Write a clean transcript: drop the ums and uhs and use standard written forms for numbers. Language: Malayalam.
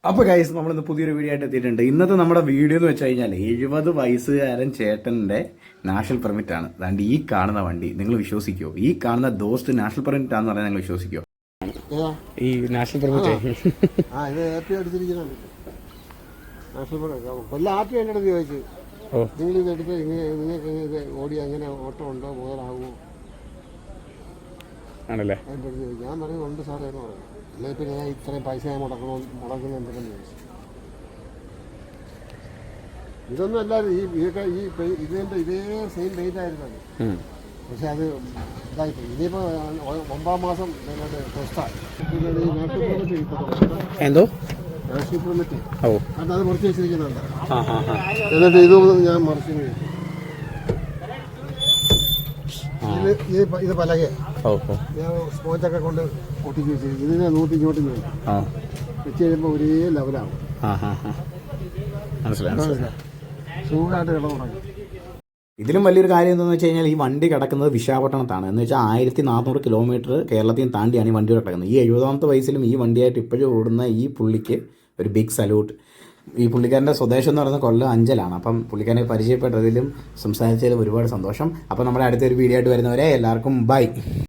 അപ്പോൾ ഗൈസ് നമ്മളിന്ന് പുതിയൊരു വീഡിയോ ആയിട്ട് എത്തിയിട്ടുണ്ട്. ഇന്നത്തെ നമ്മുടെ വീഡിയോ എന്ന് വെച്ച് കഴിഞ്ഞാൽ 70 വയസ്സുകാരൻ ചേട്ടൻ്റെ നാഷണൽ പെർമിറ്റ് ആണ്. അതാണ്ട് ഈ കാണുന്ന വണ്ടി നിങ്ങൾ വിശ്വസിക്കുമോ? ഈ കാണുന്ന ദോസ്ത് നാഷണൽ പെർമിറ്റ് ആണെന്ന് പറഞ്ഞാൽ നിങ്ങൾ വിശ്വസിക്കുമോ? ഈ നാഷണൽ പെർമിറ്റ് കൊല്ലം ആദ്യം എൻ്റെ അടുത്ത് ചോദിച്ചു, നിങ്ങൾ ഇതെടുത്ത് നിങ്ങൾക്ക് ഇത് ഓടി അങ്ങനെ ഓട്ടം ഉണ്ടോ മുതലാകുമോ ആണല്ലേ? എൻ്റെ അടുത്ത് ചോദിച്ചു. ഞാൻ പറഞ്ഞു ഉണ്ട് സാറേ എന്ന് പറഞ്ഞു. അല്ലെങ്കിൽ പിന്നെ ഞാൻ ഇത്രയും പൈസ ഞാൻ മുടക്കുന്ന എന്തെങ്കിലും ചോദിച്ചു. ഇതൊന്നും അല്ലാതെ ഇതൊക്കെ ഇതിൻ്റെ ഇതേ സെയിം വെയിറ്റ് ആയിരുന്നത്. പക്ഷെ അത് ഇതായിപ്പോയി. ഇനിയിപ്പോൾ 9 മാസം എന്തോ നാഷണൽ പെർമിറ്റ് ഓ കാരണം അത് മുറിച്ച് വെച്ചിരിക്കുന്നുണ്ട്. എന്നിട്ട് ഇതൊന്നും ഞാൻ മറിച്ചു ഇത് പലകെ ഞാൻ സ്പോഞ്ചൊക്കെ കൊണ്ട് ഒട്ടിച്ച് വെച്ചിരിക്കും. ഇതിനെ നൂറ്റി ഇങ്ങോട്ട് വെച്ച് കഴിയുമ്പോൾ ഒരേ ലെവലാണ്. സുഖമായിട്ട് കിടന്നു തുടങ്ങി. ഇതിലും വലിയൊരു കാര്യം എന്താണെന്ന് വെച്ച് കഴിഞ്ഞാൽ ഈ വണ്ടി കിടക്കുന്നത് വിശാഖപട്ടണത്താണ്. എന്ന് വെച്ചാൽ 1400 കിലോമീറ്റർ കേരളത്തിൽ താണ്ടിയാണ് ഈ വണ്ടി കിടക്കുന്നത്. ഈ 70ാമത്തെ വയസ്സിലും ഈ വണ്ടിയായിട്ട് ഇപ്പോഴും ഓടുന്ന ഈ പുള്ളിക്ക് ഒരു ബിഗ് സല്യൂട്ട്. ഈ പുള്ളിക്കാരൻ്റെ സ്വദേശം എന്ന് പറയുന്നത് കൊല്ലം അഞ്ചലാണ്. അപ്പം പുള്ളിക്കാരനെ പരിചയപ്പെട്ടതിലും സംസാരിച്ചതിലും ഒരുപാട് സന്തോഷം. അപ്പം നമ്മുടെ അടുത്തൊരു വീഡിയോ ആയിട്ട് വരുന്നവരെ എല്ലാവർക്കും ബൈ.